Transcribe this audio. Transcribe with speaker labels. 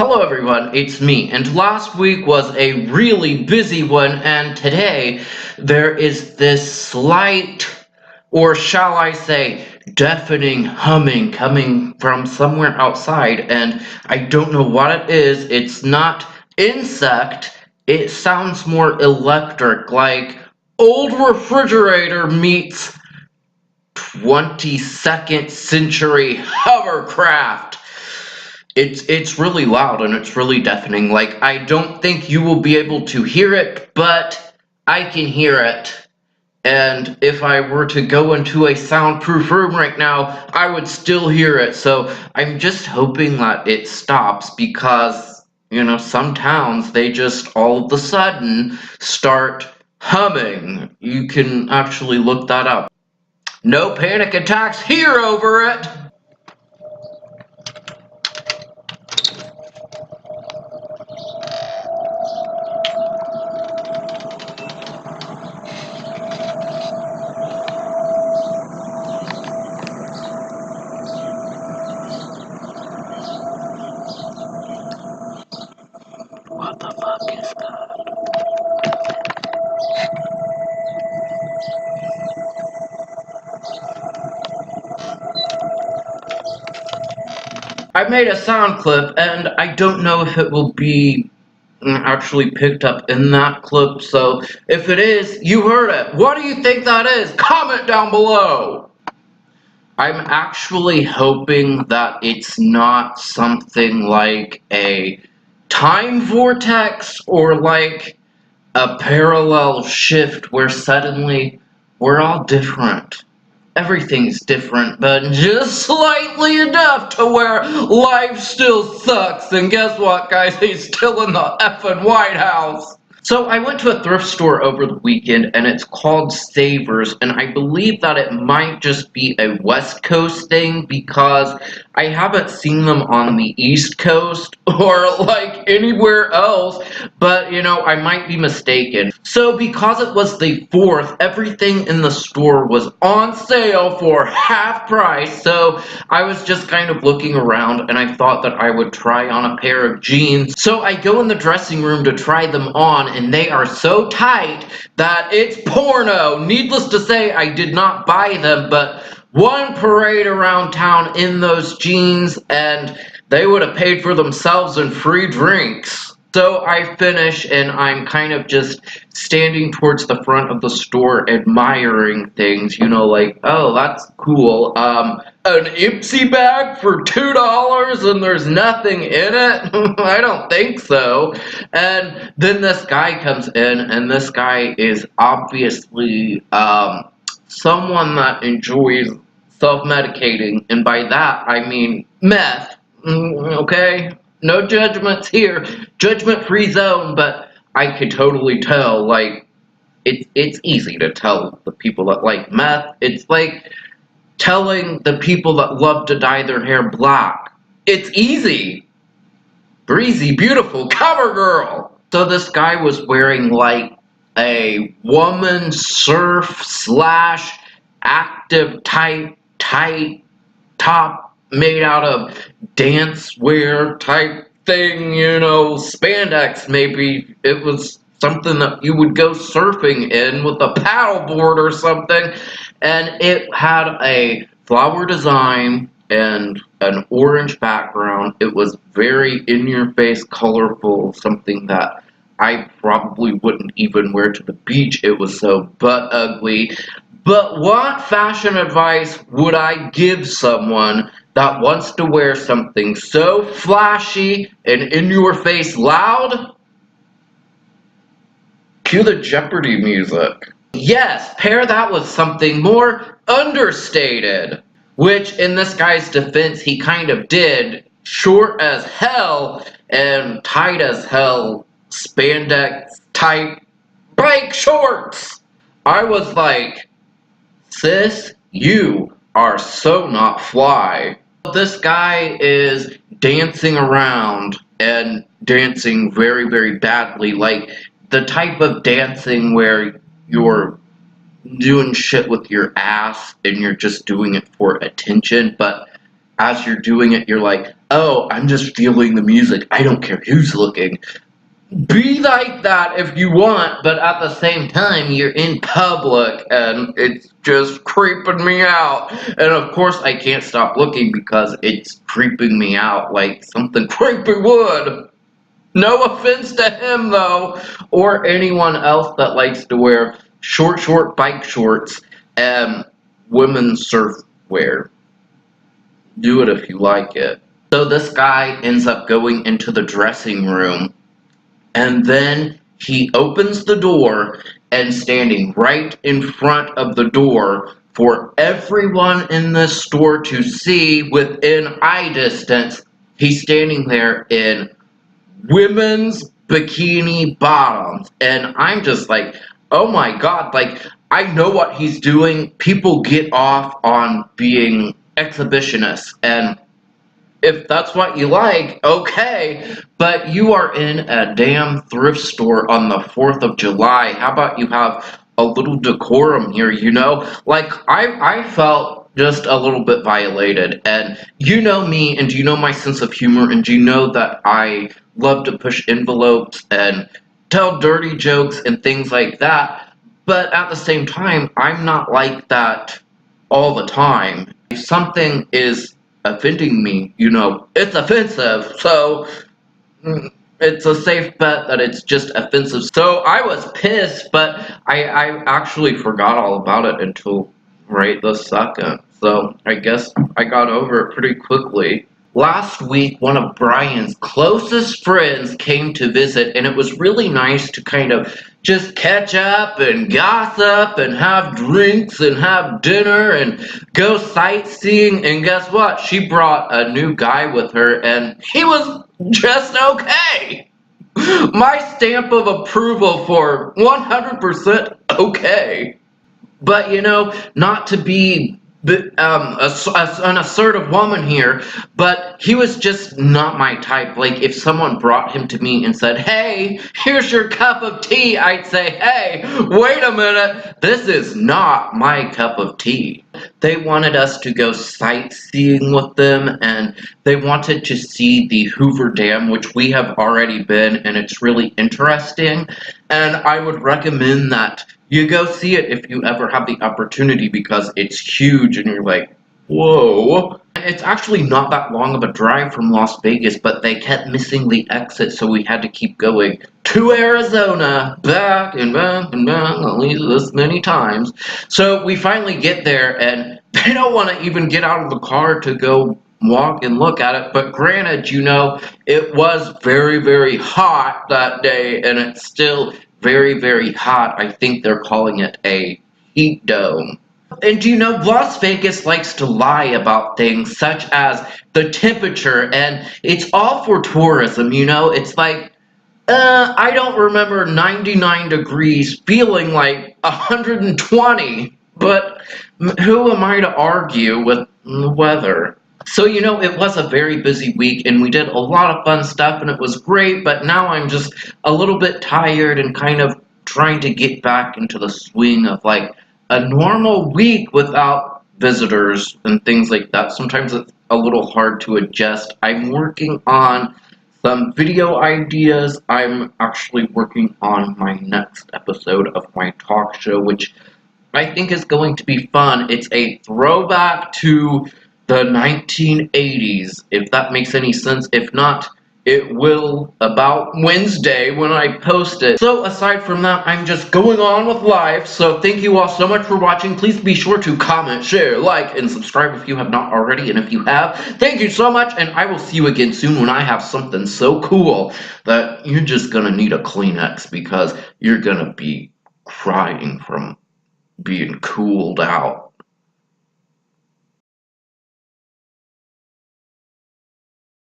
Speaker 1: Hello everyone, it's me, and last week was a really busy one, and today there is this slight, or shall I say, deafening humming coming from somewhere outside, and I don't know what it is. It's not insect, it sounds more electric, like old refrigerator meets 22nd century hovercraft. It's really loud and it's really deafening. Like, I don't think you will be able to hear it, but I can hear it. And if I were to go into a soundproof room right now, I would still hear it. So I'm just hoping that it stops because, some towns, they just all of a sudden start humming. You can actually look that up. No panic attacks here over it. What the fuck is that? I made a sound clip, and I don't know if it will be actually picked up in that clip, so if it is, you heard it. What do you think that is? Comment down below! I'm actually hoping that it's not something like a time vortex or like a parallel shift where suddenly we're all different. Everything's different, but just slightly enough to where life still sucks. And guess what, guys? He's still in the effing White House. So I went to a thrift store over the weekend, and it's called Savers, and I believe that it might just be a West Coast thing because I haven't seen them on the East Coast or like anywhere else, but I might be mistaken. So because it was the 4th, everything in the store was on sale for half price, so I was just kind of looking around and I thought that I would try on a pair of jeans. So I go in the dressing room to try them on, and they are so tight that it's porno. Needless to say, I did not buy them, but one parade around town in those jeans and they would have paid for themselves in free drinks. So I finish and I'm kind of just standing towards the front of the store admiring things, like, oh, that's cool. An Ipsy bag for $2 and there's nothing in it? I don't think so. And then this guy comes in, and this guy is obviously someone that enjoys self-medicating, and by that I mean meth. Okay? No judgments here, judgment-free zone, but I could totally tell, like, it's easy to tell the people that like meth. It's like telling the people that love to dye their hair black. It's easy. Breezy, beautiful, cover girl. So this guy was wearing like a woman surf slash active type tight top made out of dance wear type thing, spandex maybe. It was something that you would go surfing in with a paddleboard or something, and it had a flower design and an orange background. It was very in-your-face, colorful, something that I probably wouldn't even wear to the beach. It was so butt ugly. But what fashion advice would I give someone that wants to wear something so flashy and in-your-face loud? Cue the Jeopardy music. Yes, pair that with something more understated, which in this guy's defense he kind of did. Short as hell and tight as hell spandex type bike shorts. I was like, sis, you are so not fly. This guy is dancing around and dancing very, very badly. Like the type of dancing where you're doing shit with your ass and you're just doing it for attention, but as you're doing it, you're like, oh, I'm just feeling the music. I don't care who's looking. Be like that if you want, but at the same time, you're in public and it's just creeping me out. And of course, I can't stop looking because it's creeping me out like something creepy would. No offense to him, though, or anyone else that likes to wear short bike shorts and women's surf wear. Do it if you like it. So this guy ends up going into the dressing room, and then he opens the door, and standing right in front of the door for everyone in this store to see within eye distance, he's standing there in women's bikini bottoms. And I'm just like, oh my god, like, I know what he's doing. People get off on being exhibitionists, and if that's what you like, okay, but you are in a damn thrift store on the 4th of July. How about you have a little decorum here, you know? Like, I felt just a little bit violated, and you know me, and you know my sense of humor, and you know that I love to push envelopes and tell dirty jokes and things like that, but at the same time, I'm not like that all the time. If something is offending me, you know, it's offensive. So it's a safe bet that it's just offensive. So I was pissed, but I actually forgot all about it until right this second. So I guess I got over it pretty quickly. Last week, one of Brian's closest friends came to visit, and it was really nice to kind of just catch up and gossip and have drinks and have dinner and go sightseeing. And guess what? She brought a new guy with her, and he was just okay. My stamp of approval for 100% okay. But you know, not to be an assertive woman here, but he was just not my type. Like, if someone brought him to me and said, hey, here's your cup of tea, I'd say, hey, wait a minute, this is not my cup of tea. They wanted us to go sightseeing with them, and they wanted to see the Hoover Dam, which we have already been, and it's really interesting. And I would recommend that you go see it if you ever have the opportunity, because it's huge and you're like, whoa. It's actually not that long of a drive from Las Vegas, but they kept missing the exit, so we had to keep going to Arizona, back and back and back, at least this many times. So we finally get there, and they don't want to even get out of the car to go walk and look at it. But granted, you know, it was very hot that day, and it's still very hot. I think they're calling it a heat dome. And you know, Las Vegas likes to lie about things such as the temperature, and it's all for tourism, you know? It's like, I don't remember 99 degrees feeling like 120, but who am I to argue with the weather? So, you know, it was a very busy week, and we did a lot of fun stuff, and it was great, but now I'm just a little bit tired and kind of trying to get back into the swing of, like, a normal week without visitors and things like that. Sometimes it's a little hard to adjust. I'm working on some video ideas. I'm actually working on my next episode of my talk show, which I think is going to be fun. It's a throwback to the 1980s, if that makes any sense. If not, it will about Wednesday when I post it. So aside from that, I'm just going on with life. So thank you all so much for watching. Please be sure to comment, share, like, and subscribe if you have not already. And if you have, thank you so much. And I will see you again soon when I have something so cool that you're just gonna need a Kleenex, because you're gonna be crying from being cooled out.